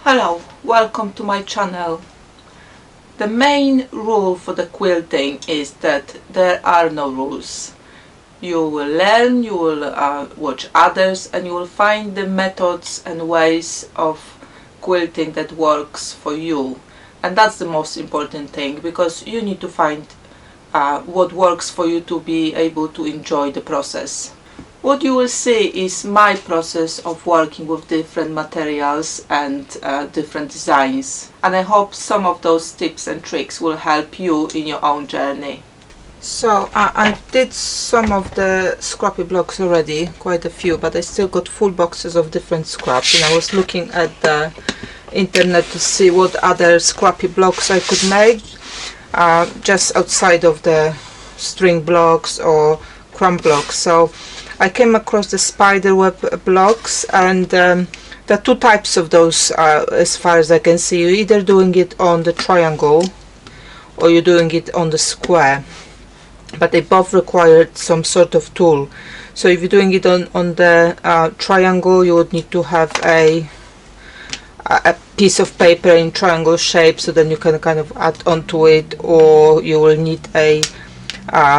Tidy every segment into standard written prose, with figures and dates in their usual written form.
Hello, welcome to my channel. The main rule for the quilting is that there are no rules. You will learn, you will watch others, and you will find the methods and ways of quilting that works for you. And that's the most important thing, because you need to find what works for you to be able to enjoy the process. What you will see is my process of working with different materials and different designs, and I hope some of those tips and tricks will help you in your own journey. So I did some of the scrappy blocks already, quite a few, but I still got full boxes of different scraps, and I was looking at the internet to see what other scrappy blocks I could make just outside of the string blocks or crumb blocks. So I came across the spiderweb blocks, and there are two types of those as far as I can see. You're either doing it on the triangle or you're doing it on the square, but they both required some sort of tool. So if you're doing it on the triangle, you would need to have a piece of paper in triangle shape, so then you can kind of add onto it, or you will need a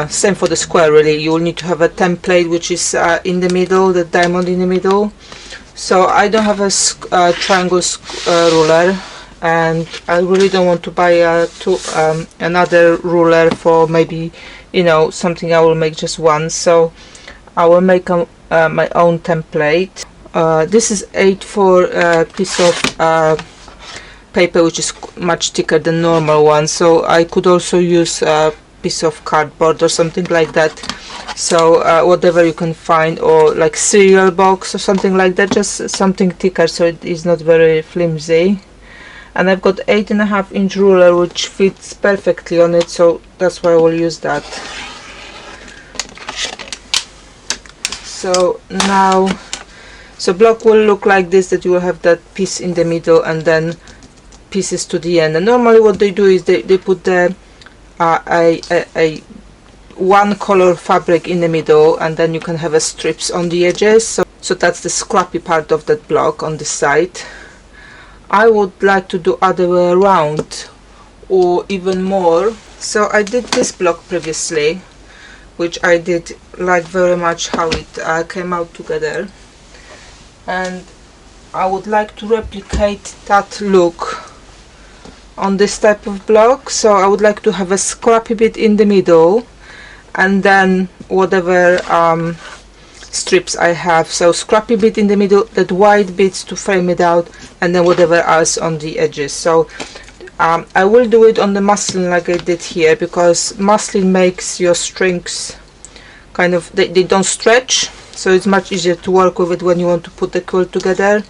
same for the square really. You will need to have a template which is in the middle, the diamond in the middle. So I don't have a triangle ruler, and I really don't want to buy another ruler for maybe, you know, something I will make just once. So I will make my own template. This is 8x4 piece of paper, which is much thicker than normal one, so I could also use piece of cardboard or something like that. So whatever you can find, or like cereal box or something like that, just something thicker so it is not very flimsy. And I've got 8.5-inch ruler which fits perfectly on it, so that's why I will use that. So now, so block will look like this, that you will have that piece in the middle and then pieces to the end. And normally what they do is they put the a one color fabric in the middle, and then you can have a strips on the edges. So that's the scrappy part of that block on the side. I would like to do other way around, or even more. So I did this block previously, which I did like very much how it came out together, and I would like to replicate that look on this type of block. So I would like to have a scrappy bit in the middle, and then whatever strips I have. So scrappy bit in the middle, that white bits to frame it out, and then whatever else on the edges. So I will do it on the muslin like I did here, because muslin makes your strings kind of, they don't stretch, so it's much easier to work with it when you want to put the quilt together.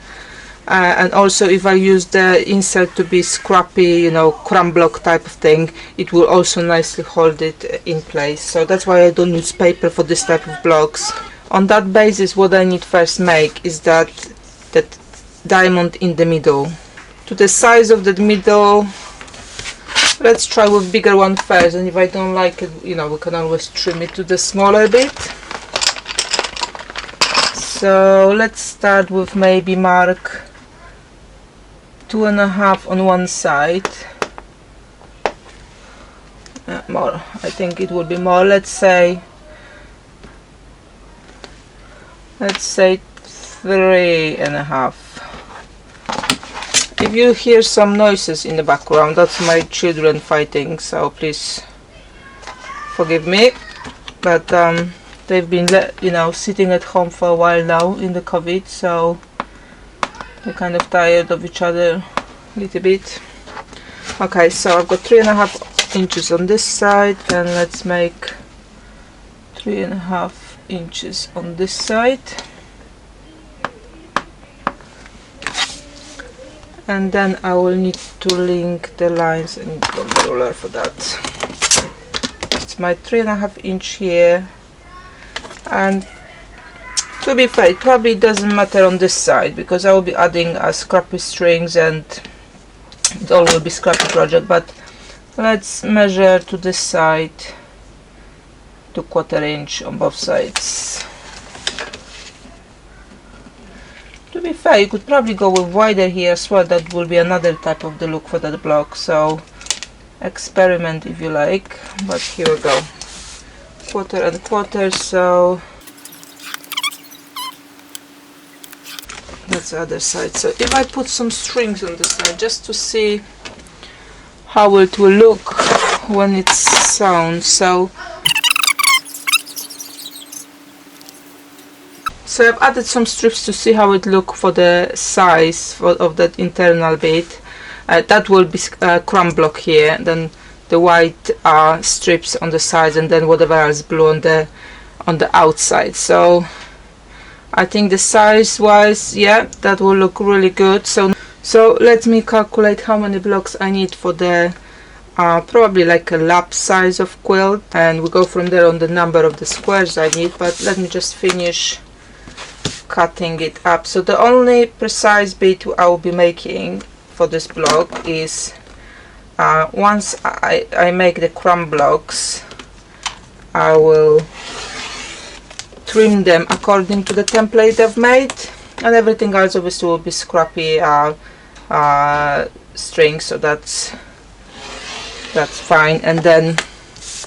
And also, if I use the insert to be scrappy, you know, crumb block type of thing, it will also nicely hold it in place. So that's why I don't use paper for this type of blocks. On that basis, what I need first make is that diamond in the middle. To the size of the middle, let's try with bigger one first, and if I don't like it, you know, we can always trim it to the smaller bit. So let's start with maybe mark 2.5 on one side. More, I think it will be more. Let's say 3.5. If you hear some noises in the background, that's my children fighting, so please forgive me. But they've been, you know, sitting at home for a while now in the COVID, so they're kind of tired of each other a little bit. Okay, so I've got 3.5 inches on this side, and let's make 3.5 inches on this side. And then I will need to link the lines, and got the ruler for that. It's my 3.5 inch here, and to be fair, it probably doesn't matter on this side, because I will be adding scrappy strings and it all will be scrappy project. But let's measure to this side to 1/4 inch on both sides. To be fair, you could probably go with wider here as well. That will be another type of the look for that block, so experiment if you like. But here we go, quarter and quarter. So that's the other side. So if I put some strings on this side just to see how it will look when it sounds. So I've added some strips to see how it look for the size of that internal bit. That will be crumb block here, then the white strips on the sides, and then whatever else blue on the outside. So I think the size wise, yeah, that will look really good. So let me calculate how many blocks I need for the probably like a lap size of quilt, and we go from there on the number of the squares I need. But let me just finish cutting it up. So the only precise bit I will be making for this block is once I make the crumb blocks, I will trim them according to the template I've made, and everything else obviously will be scrappy string, so that's fine. And then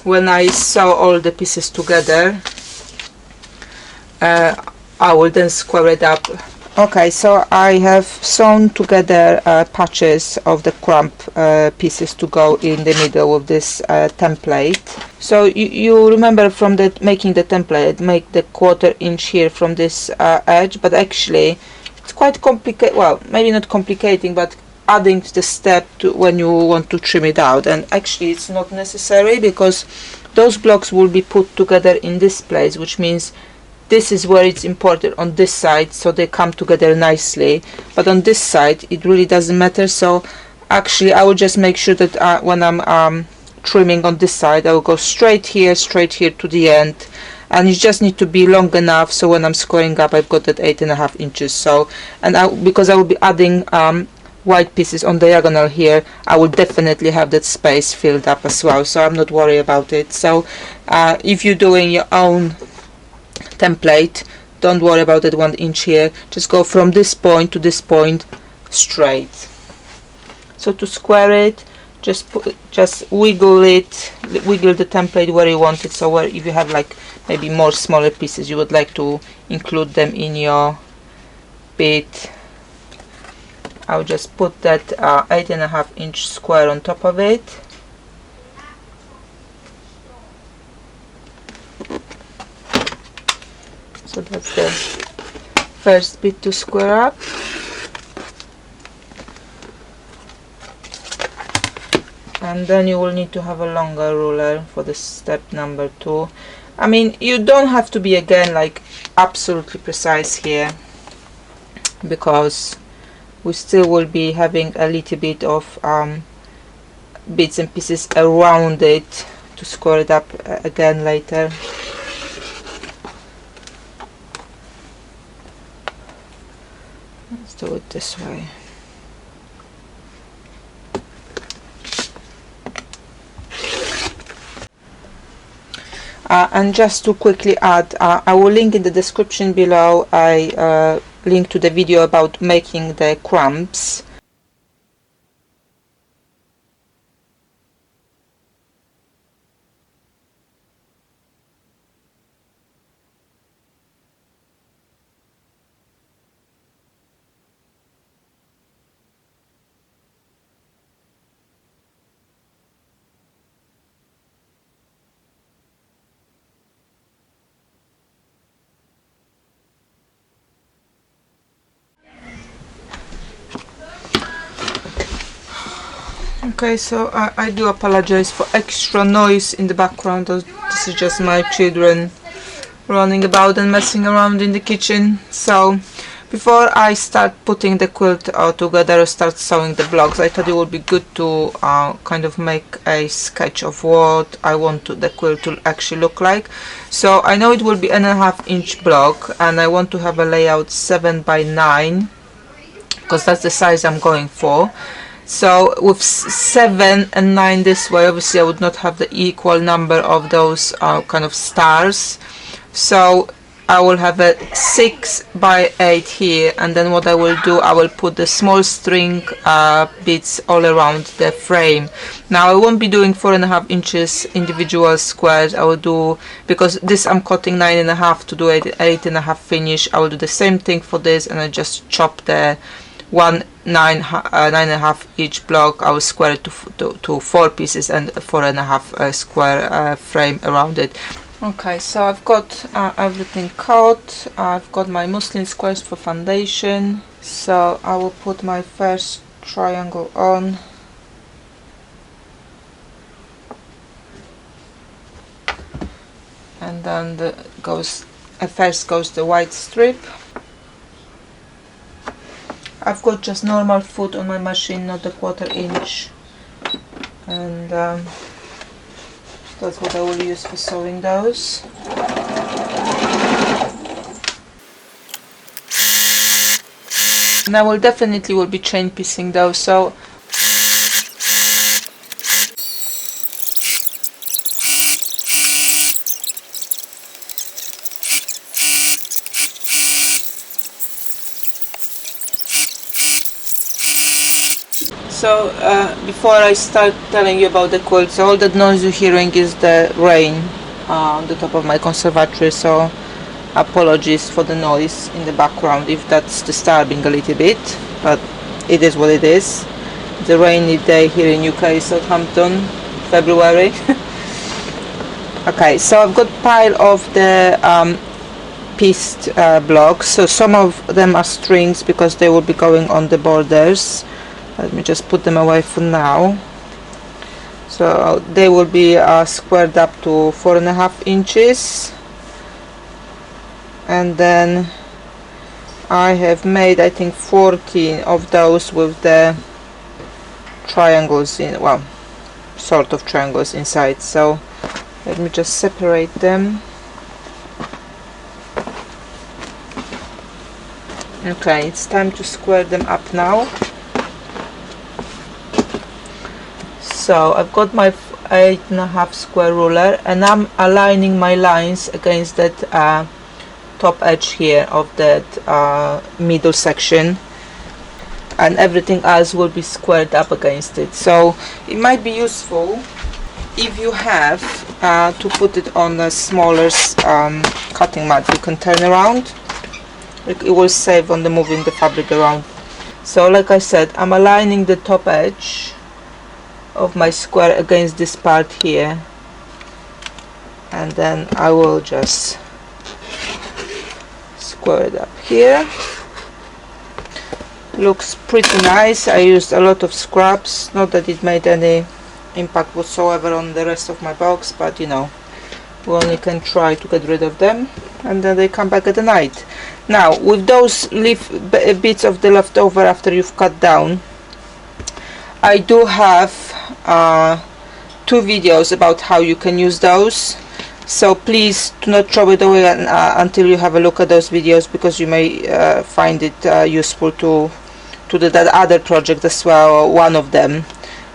when I sew all the pieces together, I will then square it up. Okay, so I have sewn together patches of the crumb pieces to go in the middle of this template. So you remember from making the template, make the 1/4 inch here from this edge, but actually it's quite complicated. Well, maybe not complicating, but adding the step to when you want to trim it out. And actually it's not necessary, because those blocks will be put together in this place, which means this is where it's important on this side, so they come together nicely. But on this side it really doesn't matter. So actually I will just make sure that when I'm trimming on this side, I will go straight here to the end, and you just need to be long enough so when I'm squaring up I've got that 8.5 inches. So, and because I will be adding white pieces on diagonal here, I will definitely have that space filled up as well, so I'm not worried about it. So if you're doing your own template, don't worry about that 1 inch here, just go from this point to this point straight. So to square it, just wiggle the template where you want it. So where, if you have like maybe more smaller pieces, you would like to include them in your bit, I'll just put that 8.5 inch square on top of it. So that's the first bit to square up. And then you will need to have a longer ruler for the step number 2. I mean, you don't have to be again like absolutely precise here, because we still will be having a little bit of bits and pieces around it to square it up again later. Let's do it this way. And just to quickly add, I will link in the description below a link to the video about making the crumbs. Okay, so I do apologize for extra noise in the background. This is just my children running about and messing around in the kitchen. So before I start putting the quilt together or start sewing the blocks, I thought it would be good to kind of make a sketch of what I want the quilt to actually look like. So I know it will be 1.5 inch block, and I want to have a layout 7 by 9 because that's the size I'm going for. So with 7 and 9 this way, obviously I would not have the equal number of those kind of stars. So I will have a 6 by 8 here, and then what I will do, I will put the small string bits all around the frame. Now I won't be doing 4.5 inches individual squares. I will do, because this I'm cutting 9.5 to do 8.5 finish, I will do the same thing for this, and I just chop the 9.5 each block. I will square it to 4 pieces and 4.5 square frame around it. Okay, so I've got everything cut. I've got my muslin squares for foundation, so I will put my first triangle on. And then first goes the white strip. I've got just normal foot on my machine, not the 1/4 inch, and that's what I will use for sewing those. And I will definitely be chain piecing those, so before I start telling you about the quilt, so all that noise you're hearing is the rain on the top of my conservatory, so apologies for the noise in the background if that's disturbing a little bit, but it is what it is. It's a rainy day here in UK, Southampton, February. Okay, so I've got a pile of the pieced blocks, so some of them are strings because they will be going on the borders. Let me just put them away for now. So they will be squared up to 4.5 inches, and then I have made, I think, 14 of those with the triangles in, well, sort of triangles inside. So let me just separate them. Okay, it's time to square them up now. So I've got my 8.5 square ruler, and I'm aligning my lines against that top edge here of that middle section, and everything else will be squared up against it. So it might be useful if you have to put it on a smaller cutting mat. You can turn around, it will save on the moving the fabric around. So like I said, I'm aligning the top edge of my square against this part here, and then I will just square it up here. Looks pretty nice. I used a lot of scraps, not that it made any impact whatsoever on the rest of my box, but you know, we only can try to get rid of them, and then they come back at the night. Now with those bits of the leftover after you've cut down, I do have 2 videos about how you can use those, so please do not throw it away until you have a look at those videos, because you may find it useful to that other project as well, or one of them,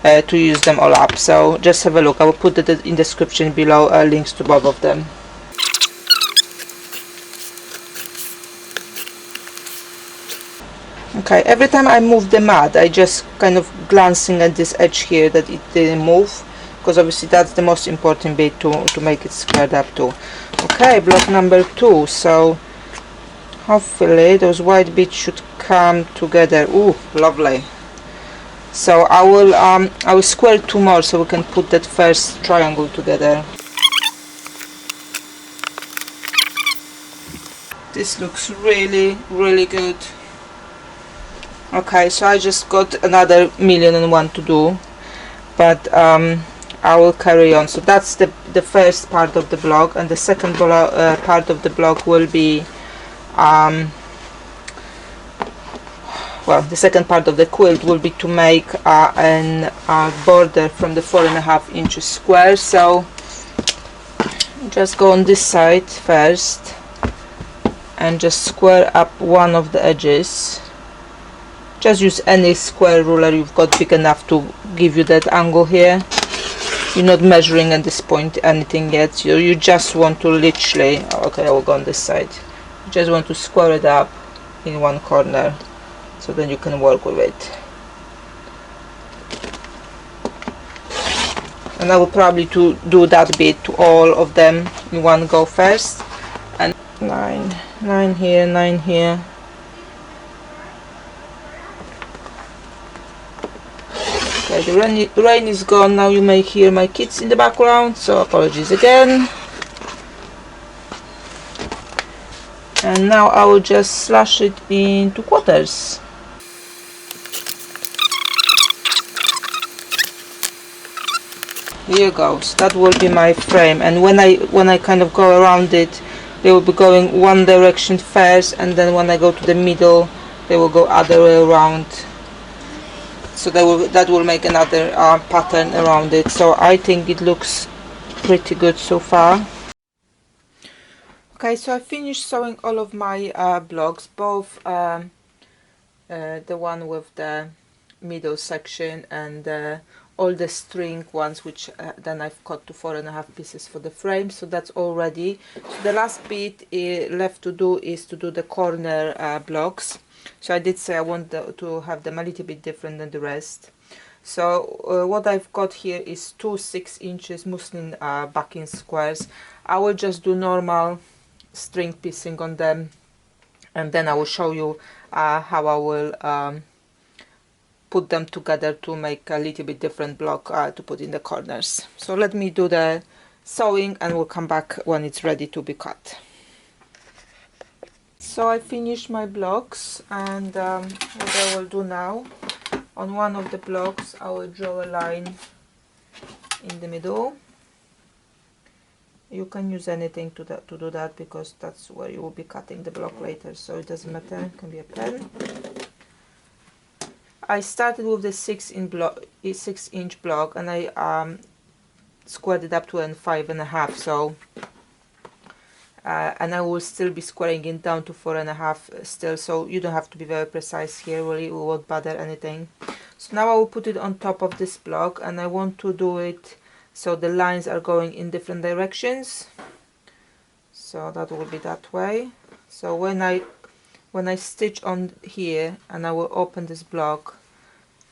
to use them all up. So just have a look. I will put it in the description below, links to both of them. Okay, every time I move the mat, I just kind of glancing at this edge here that it didn't move, because obviously that's the most important bit to make it squared up to. Okay, block number 2. So hopefully those white bits should come together. Ooh, lovely. So I will square 2 more so we can put that first triangle together. This looks really, really good. Okay, so I just got another 1,000,001 to do, but I will carry on. So that's the first part of the block, and the second part of the block will be well, the second part of the quilt will be to make a border from the 4.5 inches square. So just go on this side first and just square up one of the edges. Just use any square ruler you've got big enough to give you that angle here. you're not measuring at this point anything yet. You just want to literally, okay, I will go on this side, you just want to square it up in one corner, so then you can work with it. And I will probably do that bit to all of them in one go first. And 9 here, 9 here. Okay, the rain is gone now. You may hear my kids in the background, so apologies again. And now I will just slash it into quarters. Here goes. That will be my frame, and when I kind of go around it, they will be going one direction first, and then when I go to the middle, they will go other way around. So that will make another pattern around it. So I think it looks pretty good so far. Okay, so I finished sewing all of my blocks, both the one with the middle section and all the string ones, which then I've cut to 4.5 pieces for the frame. So that's all ready. So the last bit left to do is to do the corner blocks. So I did say I want to have them a little bit different than the rest. So what I've got here is 2 6-inch muslin backing squares. I will just do normal string piecing on them, and then I will show you how I will put them together to make a little bit different block to put in the corners. So let me do the sewing and we'll come back when it's ready to be cut. So I finished my blocks, and what I will do now, on one of the blocks I will draw a line in the middle. You can use anything to do that, because that's where you will be cutting the block later, so it doesn't matter, it can be a pen. I started with the 6-inch block, and I squared it up to 5.5, so and I will still be squaring it down to 4.5 still, so you don't have to be very precise here, really, it won't bother anything. So now I will put it on top of this block, and I want to do it so the lines are going in different directions, so that will be that way. So when I stitch on here and I will open this block,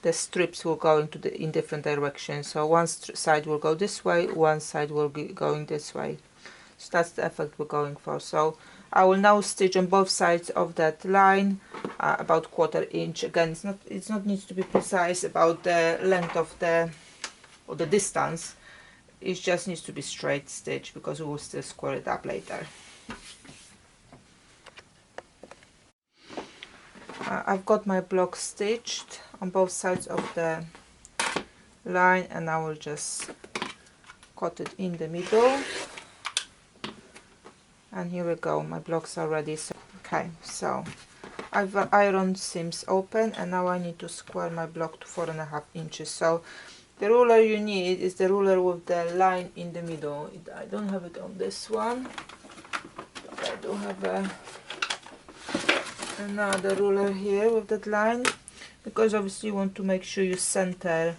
the strips will go in different directions. So one side will go this way, one side will be going this way. So that's the effect we're going for. So I will now stitch on both sides of that line about 1/4 inch. Again, it's not needs to be precise about the length of or the distance. It just needs to be straight stitch, because we will still square it up later. I've got my block stitched on both sides of the line, and I will just cut it in the middle. And here we go, my blocks are ready. Okay, so I've ironed seams open, and now I need to square my block to 4.5 inches. So the ruler you need is the ruler with the line in the middle. I don't have it on this one, but I do have another ruler here with that line, because obviously you want to make sure you center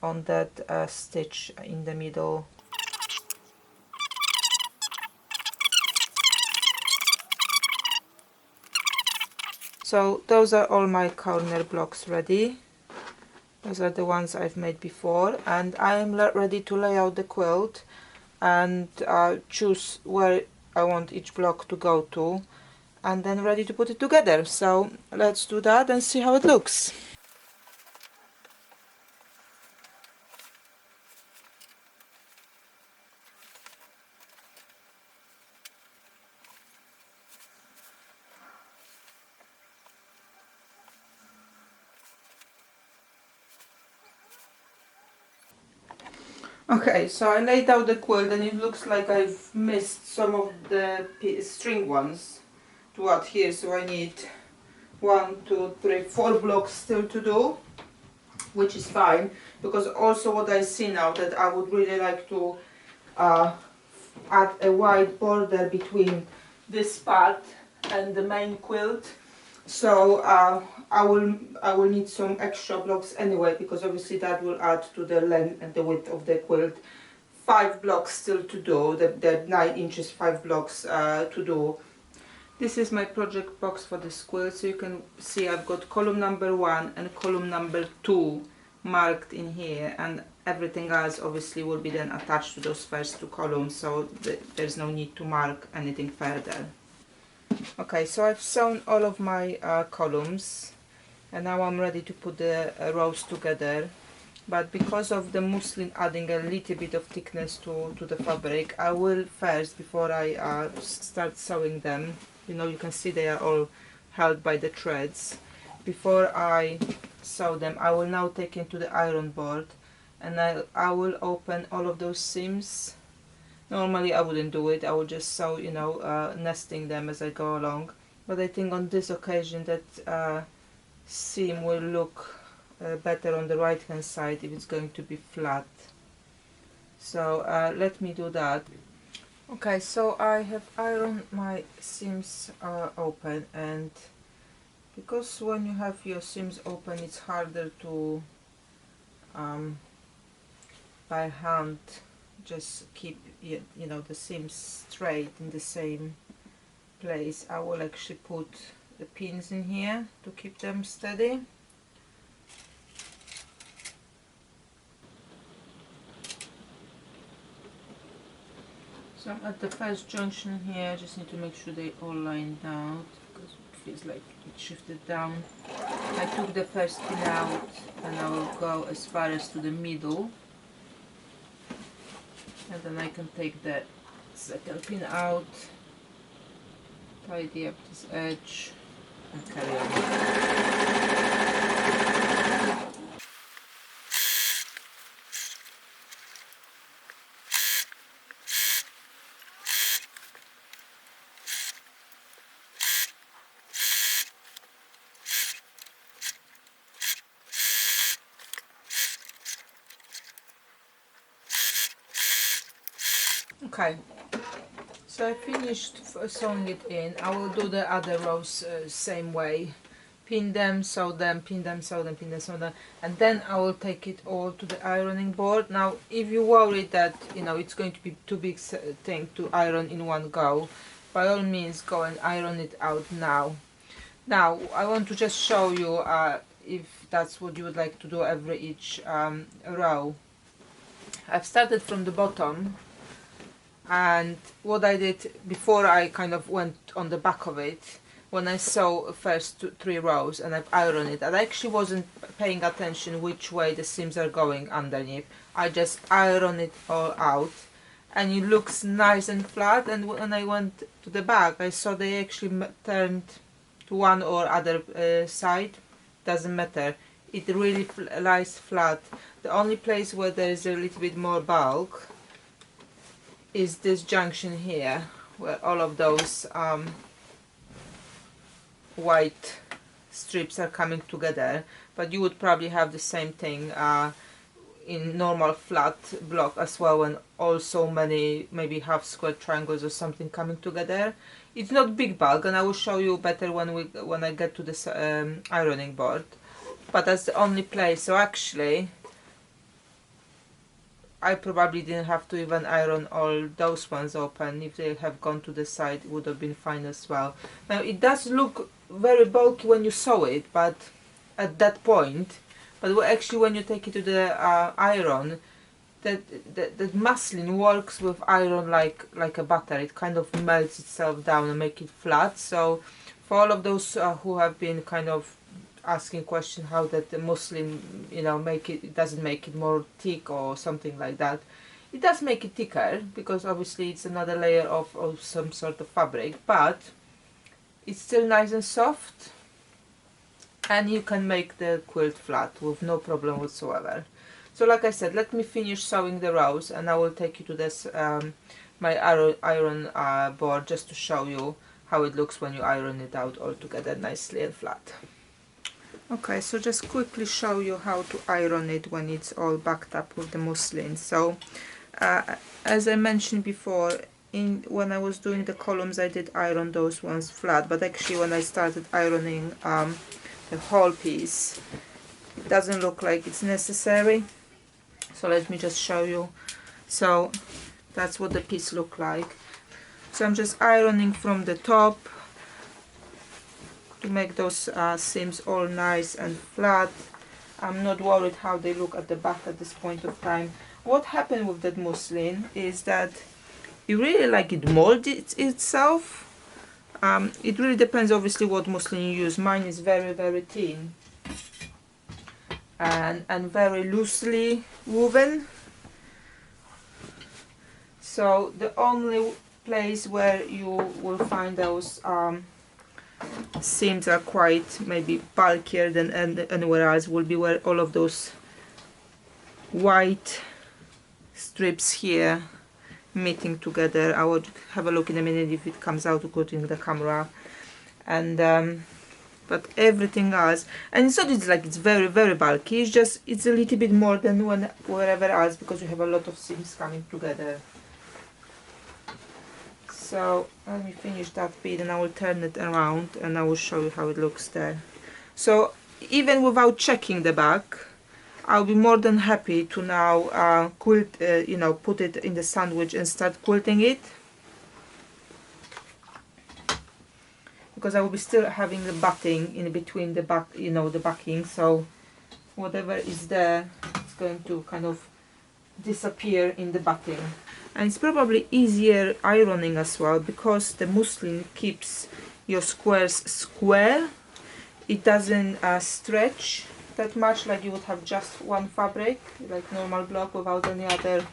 on that stitch in the middle. So those are all my corner blocks ready. Those are the ones I've made before, and I am ready to lay out the quilt and choose where I want each block to go to, and then ready to put it together. So let's do that and see how it looks. Okay, so I laid out the quilt, and it looks like I've missed some of the string ones to add here, so I need 1, 2, 3, 4 blocks still to do, which is fine, because also what I see now, that I would really like to add a white border between this part and the main quilt. So I will need some extra blocks anyway, because obviously that will add to the length and the width of the quilt. 5 blocks still to do, the 9 inches 5 blocks to do. This is my project box for this quilt, so you can see I've got column number 1 and column number 2 marked in here, and everything else obviously will be then attached to those first 2 columns, so there's no need to mark anything further. Okay, so I've sewn all of my columns, and now I'm ready to put the rows together. But because of the muslin adding a little bit of thickness to the fabric, I will first, before I start sewing them, you know, you can see they are all held by the threads. Before I sew them, I will now take into the iron board, and I will open all of those seams. Normally I wouldn't do it, I would just sew, you know, nesting them as I go along. But I think on this occasion that seam will look better on the right hand side if it's going to be flat. So let me do that. Okay, so I have ironed my seams open, and because when you have your seams open it's harder to by hand just keep, you know, the seams straight in the same place, I will actually put the pins in here to keep them steady. So I'm at the first junction here. I just need to make sure they all lined out because it feels like it shifted down. I took the first pin out and I will go as far as to the middle, and then I can take the second pin out, tidy up this edge and carry on. Okay, so I finished sewing it in. I will do the other rows same way. Pin them, sew them, pin them, sew them, pin them, sew them, and then I will take it all to the ironing board. Now, if you worry that, you know, it's going to be too big thing to iron in one go, by all means go and iron it out now. Now, I want to just show you if that's what you would like to do every each row. I've started from the bottom, and what I did before I kind of went on the back of it, when I sew first 3 rows and I've ironed it, I actually wasn't paying attention which way the seams are going underneath. I just iron it all out and it looks nice and flat, and when I went to the back I saw they actually turned to one or other side. Doesn't matter, it really lies flat. The only place where there is a little bit more bulk is this junction here, where all of those white strips are coming together, but you would probably have the same thing in normal flat block as well, when also many maybe half square triangles or something coming together. It's not big bulk, and I will show you better when I get to this ironing board, but that's the only place. So actually I probably didn't have to even iron all those ones open. If they have gone to the side, it would have been fine as well. Now it does look very bulky when you sew it, but at that point, but actually when you take it to the iron, that muslin works with iron like a butter. It kind of melts itself down and make it flat. So for all of those who have been kind of asking question how that the muslin, you know, it doesn't make it more thick or something like that, it does make it thicker because obviously it's another layer of some sort of fabric, but it's still nice and soft, and you can make the quilt flat with no problem whatsoever. So like I said, let me finish sewing the rows and I will take you to this my iron board just to show you how it looks when you iron it out all together nicely and flat. Okay, so just quickly show you how to iron it when it's all backed up with the muslin. So as I mentioned before, when I was doing the columns I did iron those ones flat, but actually when I started ironing the whole piece, it doesn't look like it's necessary. So let me just show you. So that's what the piece look like. So I'm just ironing from the top to make those seams all nice and flat. I'm not worried how they look at the back at this point of time. What happened with that muslin is that it really like it molded itself. It really depends obviously what muslin you use. Mine is very very thin and very loosely woven. So the only place where you will find those seams are quite maybe bulkier than anywhere else will be where all of those white strips here meeting together. I would have a look in a minute if it comes out good in the camera. And but everything else, and it's not it's like it's very very bulky, it's just it's a little bit more than wherever else because you have a lot of seams coming together. So let me finish that bit and I will turn it around and I will show you how it looks there. So even without checking the back, I'll be more than happy to now quilt, you know, put it in the sandwich and start quilting it, because I will be still having the batting in between the back, you know, the backing. So whatever is there, it's going to kind of disappear in the batting. And it's probably easier ironing as well because the muslin keeps your squares square. It doesn't stretch that much like you would have just one fabric, like normal block without any other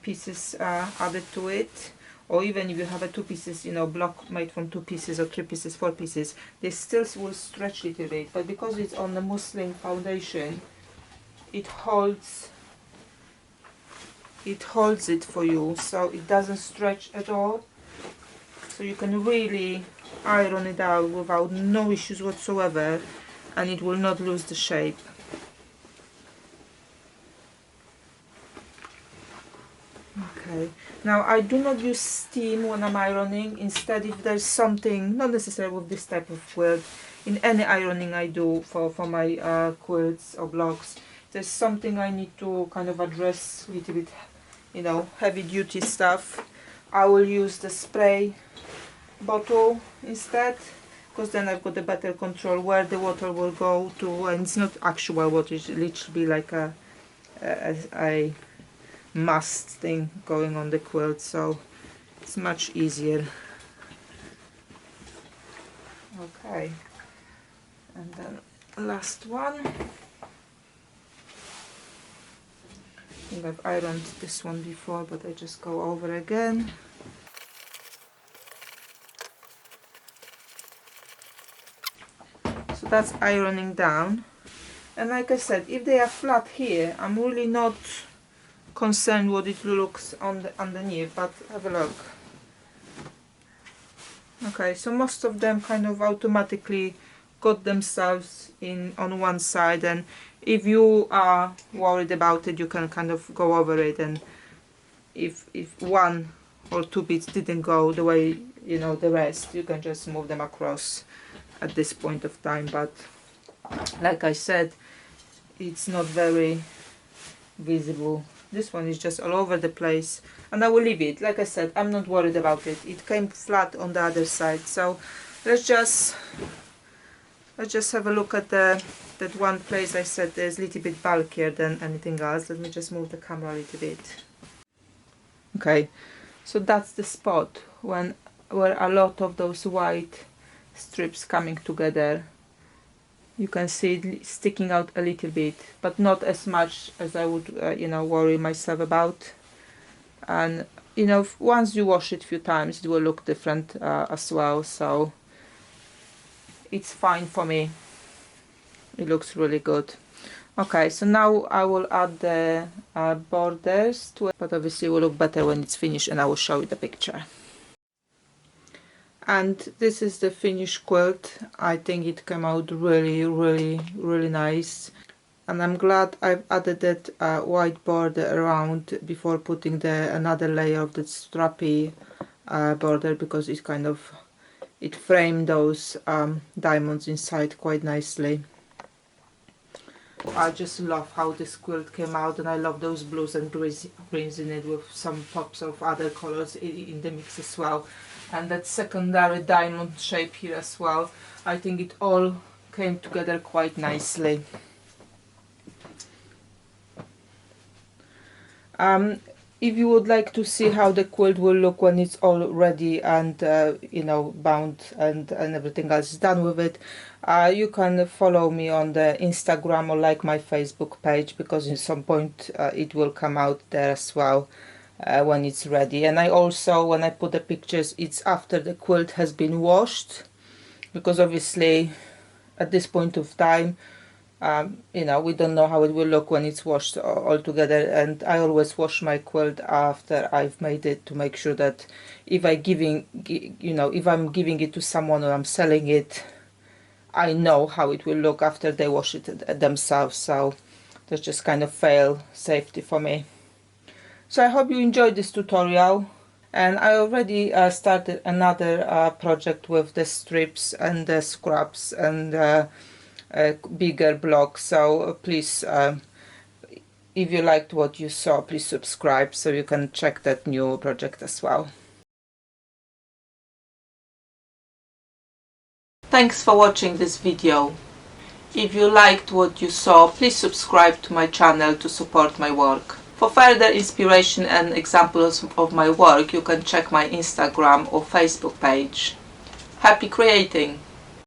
pieces added to it. Or even if you have a two pieces, you know, block made from 2 pieces or 3 pieces, 4 pieces, they still will stretch a little bit. But because it's on the muslin foundation, it holds it for you, so it doesn't stretch at all. So you can really iron it out without no issues whatsoever, and it will not lose the shape. Okay, now I do not use steam when I'm ironing. Instead, if there's something, not necessarily with this type of quilt, in any ironing I do for my quilts or blocks, there's something I need to kind of address a little bit, you know, heavy duty stuff, I will use the spray bottle instead, because then I've got a better control where the water will go to, and it's not actual water, it's literally like a must thing going on the quilt, so it's much easier. Okay, and then last one. I think I've ironed this one before, but I just go over again. So that's ironing down, and like I said, if they are flat here, I'm really not concerned what it looks on the underneath, but have a look. Okay, so most of them kind of automatically got themselves in on one side, and if you are worried about it, you can kind of go over it, and if 1 or 2 bits didn't go the way, you know, the rest, you can just move them across at this point of time. But like I said, it's not very visible. This one is just all over the place, and I will leave it. Like I said, I'm not worried about it. It came flat on the other side, so let's just have a look at that one place I said is a little bit bulkier than anything else. Let me just move the camera a little bit. Okay, so that's the spot where a lot of those white strips coming together. You can see it sticking out a little bit, but not as much as I would, you know, worry myself about. And you know, once you wash it a few times, it will look different as well. So it's fine for me. It looks really good. Okay, so now I will add the borders to it, but obviously it will look better when it's finished, and I will show you the picture. And this is the finished quilt. I think it came out really nice, and I'm glad I've added that white border around before putting another layer of the strappy border, because it kind of framed those diamonds inside quite nicely. I just love how this quilt came out, and I love those blues and greens in it with some pops of other colors in the mix as well. And that secondary diamond shape here as well, I think it all came together quite nicely. If you would like to see how the quilt will look when it's all ready and you know, bound and everything else is done with it, you can follow me on the Instagram or like my Facebook page, because at some point it will come out there as well when it's ready. And I also, when I put the pictures, it's after the quilt has been washed, because obviously at this point of time, you know, we don't know how it will look when it's washed all together. And I always wash my quilt after I've made it, to make sure that if I'm giving it to someone or I'm selling it, I know how it will look after they wash it themselves. So that's just kind of fail safety for me. So I hope you enjoyed this tutorial. And I already started another project with the strips and the scraps and bigger blocks. So please, if you liked what you saw, please subscribe so you can check that new project as well. Thanks for watching this video. If you liked what you saw, please subscribe to my channel to support my work. For further inspiration and examples of my work, you can check my Instagram or Facebook page. Happy creating!